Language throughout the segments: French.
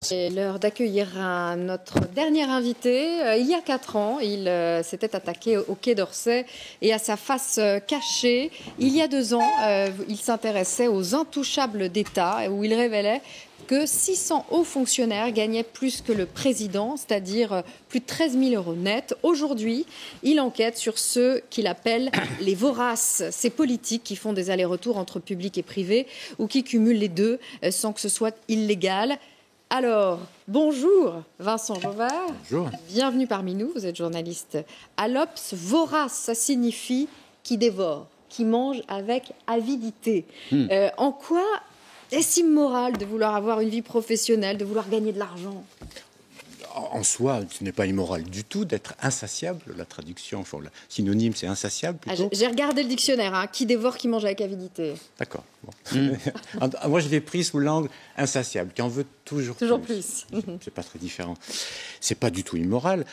C'est l'heure d'accueillir notre dernier invité. Il y a 4 ans, il s'était attaqué au Quai d'Orsay et à sa face cachée. Il y a 2 ans, il s'intéressait aux intouchables d'État où il révélait que 600 hauts fonctionnaires gagnaient plus que le président, c'est-à-dire plus de 13 000 € net. Aujourd'hui, il enquête sur ceux qu'il appelle les voraces, ces politiques qui font des allers-retours entre public et privé ou qui cumulent les deux sans que ce soit illégal. Alors, bonjour Vincent Jauvert. Bonjour. Bienvenue parmi nous, vous êtes journaliste à l'Obs. Vorace, ça signifie qui dévore, qui mange avec avidité. En quoi est-ce immoral de vouloir avoir une vie professionnelle, de vouloir gagner de l'argent ? En soi, ce n'est pas immoral du tout d'être insatiable. La traduction, enfin, le synonyme, c'est insatiable plutôt. J'ai regardé le dictionnaire, qui dévore, qui mange avec avidité. D'accord. Bon. Moi, je l'ai pris sous l'angle insatiable, qui en veut toujours plus. C'est pas très différent. C'est pas du tout immoral.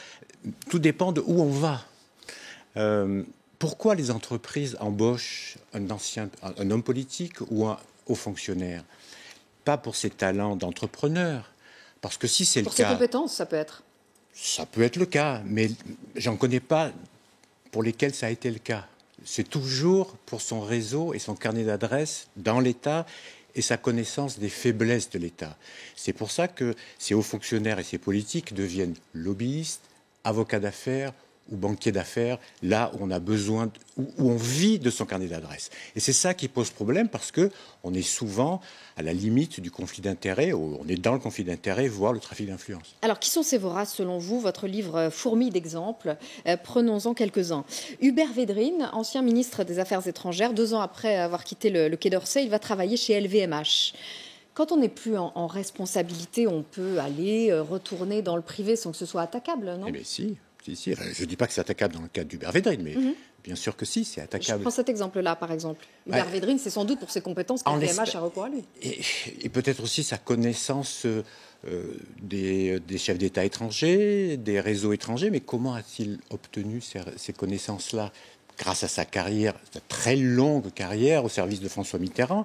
Tout dépend de où on va. Pourquoi les entreprises embauchent un homme politique ou un haut fonctionnaire ? Pas pour ses talents d'entrepreneur. Parce que si c'est le cas... Pour ses compétences, ça peut être. Ça peut être le cas, mais j'en connais pas pour lesquels ça a été le cas. C'est toujours pour son réseau et son carnet d'adresses dans l'État et sa connaissance des faiblesses de l'État. C'est pour ça que ces hauts fonctionnaires et ces politiques deviennent lobbyistes, avocats d'affaires ou banquiers d'affaires, là où on a besoin, où on vit de son carnet d'adresses. Et c'est ça qui pose problème parce que on est souvent à la limite du conflit d'intérêts, on est dans le conflit d'intérêts, voire le trafic d'influence. Alors, qui sont ces voraces selon vous ? Votre livre fourmille d'exemples. Prenons-en quelques-uns. Hubert Védrine, ancien ministre des Affaires étrangères, 2 ans après avoir quitté le Quai d'Orsay, il va travailler chez LVMH. Quand on n'est plus en responsabilité, on peut aller retourner dans le privé sans que ce soit attaquable, non ? Eh bien si. Je ne dis pas que c'est attaquable dans le cas d'Hubert Védrine, mais bien sûr que si, c'est attaquable. Je prends cet exemple-là, par exemple. Hubert Védrine, c'est sans doute pour ses compétences que LVMH a recours à lui. Et peut-être aussi sa connaissance des chefs d'État étrangers, des réseaux étrangers. Mais comment a-t-il obtenu ces connaissances-là ? Grâce à sa carrière, sa très longue carrière au service de François Mitterrand.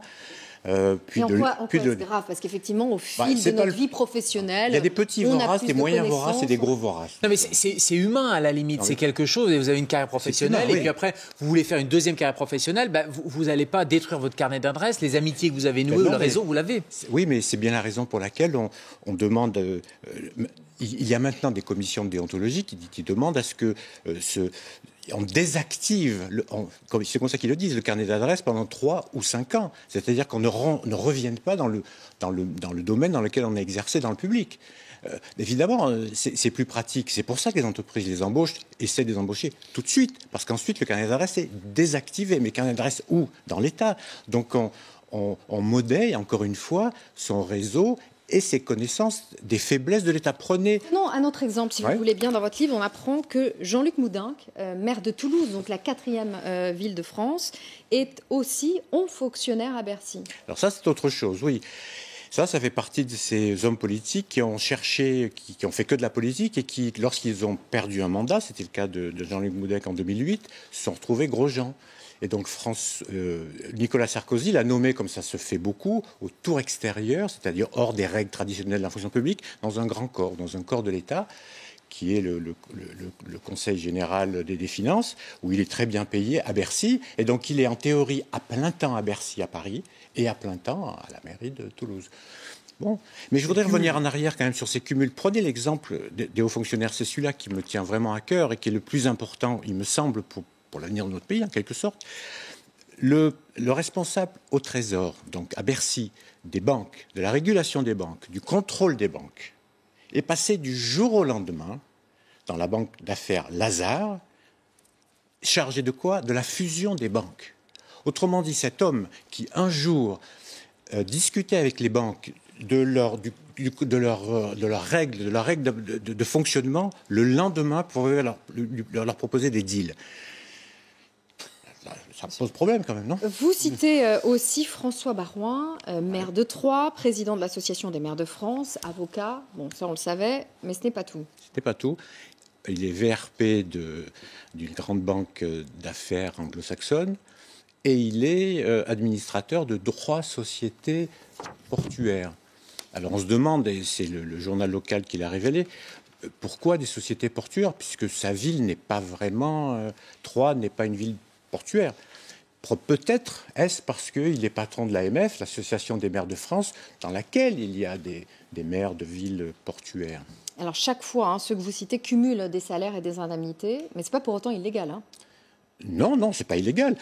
Puis en quoi est-ce grave ? Parce qu'effectivement, au fil de notre vie professionnelle, il y a des petits voraces, des moyens voraces et des gros voraces. Non, mais c'est humain à la limite. C'est quelque chose. Et vous avez une carrière professionnelle, et puis après, vous voulez faire une deuxième carrière professionnelle. Vous n'allez pas détruire votre carnet d'adresses, les amitiés que vous avez nouées, le réseau, vous l'avez. Oui, mais c'est bien la raison pour laquelle on demande. Il y a maintenant des commissions de déontologie qui demandent à ce que on désactive, c'est comme ça qu'ils le disent, le carnet d'adresse pendant 3 ou 5 ans. C'est-à-dire qu'on ne revienne pas dans le domaine dans lequel on a exercé dans le public. Évidemment, c'est plus pratique. C'est pour ça que les entreprises les embauchent, essaient de les embaucher tout de suite. Parce qu'ensuite, le carnet d'adresse est désactivé. Mais carnet d'adresse où ? Dans l'État. Donc on modèle, encore une fois, son réseau et ses connaissances des faiblesses de l'État. Prenez... Non, un autre exemple, si vous voulez bien. Dans votre livre, on apprend que Jean-Luc Moudenc, maire de Toulouse, donc la 4e ville de France, est aussi haut fonctionnaire à Bercy. Alors ça, c'est autre chose, oui. Ça fait partie de ces hommes politiques qui ont cherché, qui ont fait que de la politique et qui, lorsqu'ils ont perdu un mandat, c'était le cas de Jean-Luc Moudenc en 2008, se sont retrouvés gros gens. Et donc Nicolas Sarkozy l'a nommé, comme ça se fait beaucoup, au tour extérieur, c'est-à-dire hors des règles traditionnelles de la fonction publique, dans un grand corps, dans un corps de l'État, qui est le Conseil général des finances, où il est très bien payé à Bercy. Et donc il est en théorie à plein temps à Bercy, à Paris, et à plein temps à la mairie de Toulouse. Bon, mais je voudrais revenir en arrière quand même sur ces cumuls. Prenez l'exemple des hauts fonctionnaires, c'est celui-là qui me tient vraiment à cœur et qui est le plus important, il me semble, pour l'avenir de notre pays, en quelque sorte. Le responsable au Trésor, donc à Bercy, des banques, de la régulation des banques, du contrôle des banques, est passé du jour au lendemain dans la banque d'affaires Lazare, chargé de quoi ? De la fusion des banques. Autrement dit, cet homme qui un jour discutait avec les banques de leurs règles, de fonctionnement, le lendemain pouvait leur proposer des deals. Ça pose problème quand même, non ? Vous citez aussi François Baroin, maire de Troyes, président de l'Association des maires de France, avocat. Bon, ça on le savait, mais ce n'est pas tout. Ce n'est pas tout. Il est VRP d'une grande banque d'affaires anglo-saxonne et il est administrateur de 3 sociétés portuaires. Alors on se demande, et c'est le journal local qui l'a révélé, pourquoi des sociétés portuaires, puisque sa ville n'est pas vraiment... Troyes n'est pas une ville portuaire. Peut-être est-ce parce qu'il est patron de l'AMF, l'Association des maires de France, dans laquelle il y a des maires de villes portuaires. Alors chaque fois, ceux que vous citez cumulent des salaires et des indemnités, mais ce n'est pas pour autant illégal. Non, c'est pas illégal.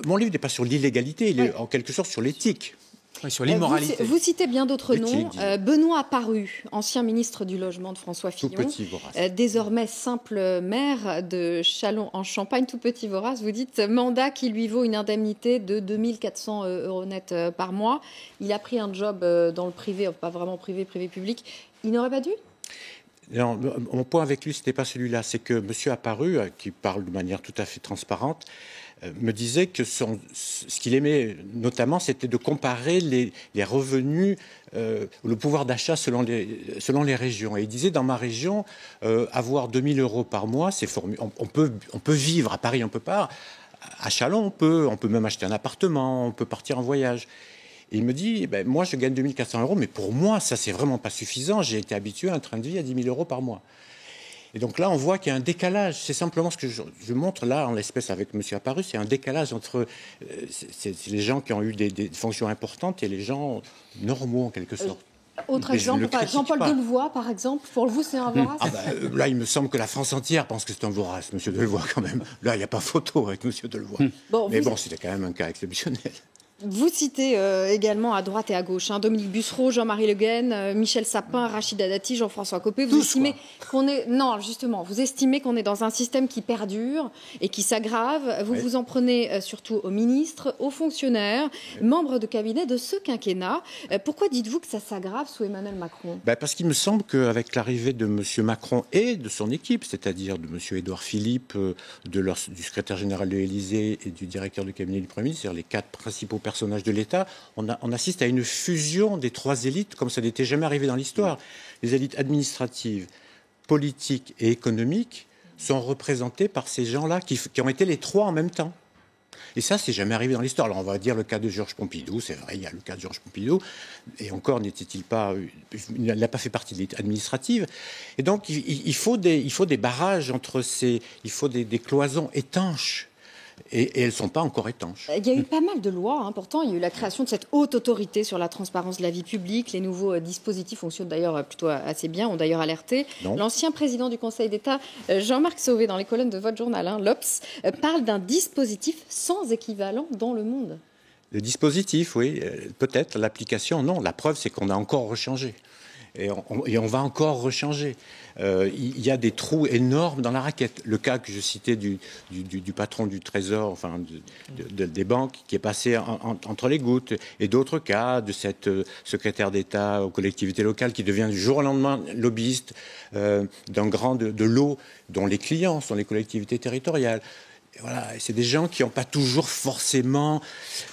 Mon livre n'est pas sur l'illégalité, il est en quelque sorte sur l'éthique. Oui, sur l'immoralité. Vous citez bien d'autres noms. Benoît Apparu, ancien ministre du Logement de François Fillon, tout petit vorace. Désormais simple maire de Châlons-en-Champagne, tout petit vorace. Vous dites mandat qui lui vaut une indemnité de 2400 € net par mois. Il a pris un job dans le privé, pas vraiment privé public. Il n'aurait pas dû ? Non, mon point avec lui, ce n'était pas celui-là. C'est que M. Apparu, qui parle de manière tout à fait transparente, me disait que ce qu'il aimait notamment, c'était de comparer les revenus, le pouvoir d'achat selon les régions. Et il disait, dans ma région, avoir 2000 € par mois, c'est formidable. On peut vivre à Paris, on peut pas. À Châlons, on peut même acheter un appartement, on peut partir en voyage. Et il me dit, moi, je gagne 2400 €, mais pour moi, ça, c'est vraiment pas suffisant. J'ai été habitué à un train de vie à 10 000 € par mois. Et donc là, on voit qu'il y a un décalage. C'est simplement ce que je montre là, en l'espèce avec M. Apparu, c'est un décalage entre c'est les gens qui ont eu des fonctions importantes et les gens normaux, en quelque sorte. Autre exemple, Jean-Paul Delevoye, par exemple, pour vous, c'est un vorace ? Là, il me semble que la France entière pense que c'est un vorace, M. Delevoye, quand même. Là, il n'y a pas photo avec M. Delevoye. Mais c'était quand même un cas exceptionnel. Vous citez également à droite et à gauche Dominique Bussereau, Jean-Marie Le Guen, Michel Sapin, Rachida Dati, Jean-François Copé. Vous estimez qu'on est vous estimez qu'on est dans un système qui perdure et qui s'aggrave. Vous vous en prenez surtout aux ministres, aux fonctionnaires, membres de cabinet de ce quinquennat. Pourquoi dites-vous que ça s'aggrave sous Emmanuel Macron ? Parce qu'il me semble qu'avec l'arrivée de M. Macron et de son équipe, c'est-à-dire de M. Édouard Philippe, du secrétaire général de l'Élysée et du directeur du cabinet du Premier ministre, c'est-à-dire les 4 principaux personnages de l'État, on assiste à une fusion des 3 élites comme ça n'était jamais arrivé dans l'histoire. Les élites administratives, politiques et économiques sont représentées par ces gens-là qui ont été les 3 en même temps. Et ça, c'est jamais arrivé dans l'histoire. Alors, on va dire le cas de Georges Pompidou, c'est vrai, il y a le cas de Georges Pompidou, et encore n'était-il pas, il n'a pas fait partie de l'élite administrative. Et donc, il faut des barrages entre il faut des cloisons étanches. Et elles ne sont pas encore étanches. Il y a eu pas mal de lois, pourtant. Il y a eu la création de cette haute autorité sur la transparence de la vie publique. Les nouveaux dispositifs fonctionnent d'ailleurs plutôt assez bien, ont d'ailleurs alerté. L'ancien président du Conseil d'État, Jean-Marc Sauvé, dans les colonnes de votre journal, l'Obs, parle d'un dispositif sans équivalent dans le monde. Le dispositif, oui, peut-être. L'application, non. La preuve, c'est qu'on a encore rechangé. Et on va encore rechanger. Il y a des trous énormes dans la raquette. Le cas que je citais du patron du Trésor, enfin des banques, qui est passé entre les gouttes, et d'autres cas de cette secrétaire d'État aux collectivités locales qui devient du jour au lendemain lobbyiste d'un grand de l'eau dont les clients sont les collectivités territoriales. Et voilà, c'est des gens qui n'ont pas toujours forcément,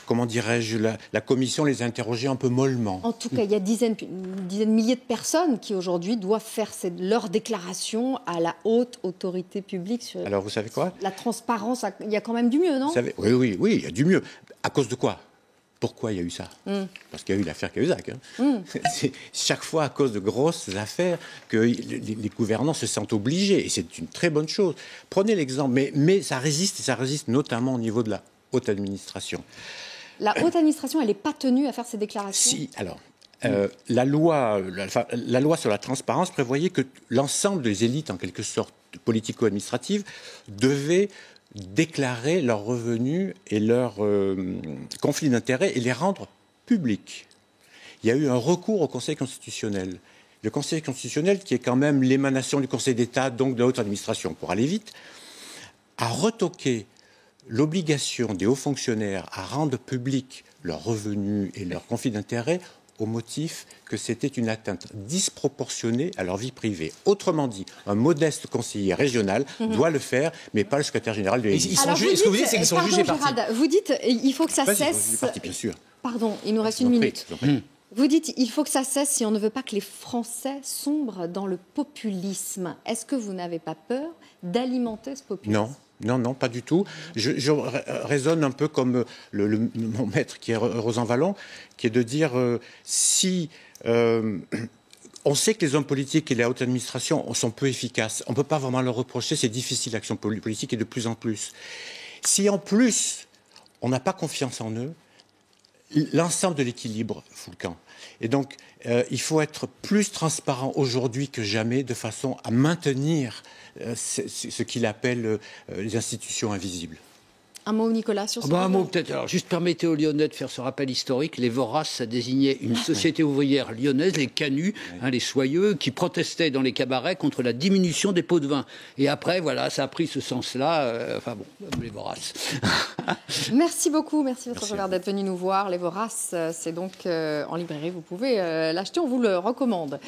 comment dirais-je, la commission les interrogeait un peu mollement. En tout cas, il y a dizaines de milliers de personnes qui aujourd'hui doivent faire leur déclaration à la haute autorité publique sur. Alors vous savez quoi ? La transparence, il y a quand même du mieux, non ? Oui, il y a du mieux. À cause de quoi ? Pourquoi il y a eu ça ? Parce qu'il y a eu l'affaire Cahuzac. C'est chaque fois à cause de grosses affaires que les gouvernants se sentent obligés. Et c'est une très bonne chose. Prenez l'exemple. Mais ça résiste notamment au niveau de la haute administration. La haute administration, elle n'est pas tenue à faire ces déclarations ? Si, alors. La loi sur la transparence prévoyait que l'ensemble des élites, en quelque sorte, politico-administratives, devaient déclarer leurs revenus et leurs conflits d'intérêts et les rendre publics. Il y a eu un recours au Conseil constitutionnel. Le Conseil constitutionnel, qui est quand même l'émanation du Conseil d'État, donc de la haute administration, pour aller vite, a retoqué l'obligation des hauts fonctionnaires à rendre publics leurs revenus et leurs conflits d'intérêts au motif que c'était une atteinte disproportionnée à leur vie privée. Autrement dit, un modeste conseiller régional doit le faire, mais pas le secrétaire général de l'Élysée. Ce que vous dites, c'est qu'ils sont jugés partis. Vous dites il faut que ça cesse. Partis, bien sûr. Pardon, il nous reste une minute. Vous dites il faut que ça cesse si on ne veut pas que les Français sombrent dans le populisme. Est-ce que vous n'avez pas peur d'alimenter ce populisme ? Non, pas du tout. Je raisonne un peu comme mon maître qui est Rosan Vallon, qui est de dire si On sait que les hommes politiques et la haute administration sont peu efficaces. On ne peut pas vraiment leur reprocher, c'est difficile l'action politique et de plus en plus. Si en plus, on n'a pas confiance en eux, l'ensemble de l'équilibre fout le camp. Et donc, il faut être plus transparent aujourd'hui que jamais de façon à maintenir ce qu'il appelle les institutions invisibles. Un mot, Nicolas, sur ce Un mot peut-être. Alors, juste permettez aux Lyonnais de faire ce rappel historique. Les Voraces, ça désignait une société ouvrière lyonnaise, les canuts, les soyeux, qui protestaient dans les cabarets contre la diminution des pots de vin. Et après, voilà, ça a pris ce sens-là. Les Voraces. Merci beaucoup, merci d'être venu nous voir. Les Voraces, c'est donc en librairie, vous pouvez l'acheter, on vous le recommande.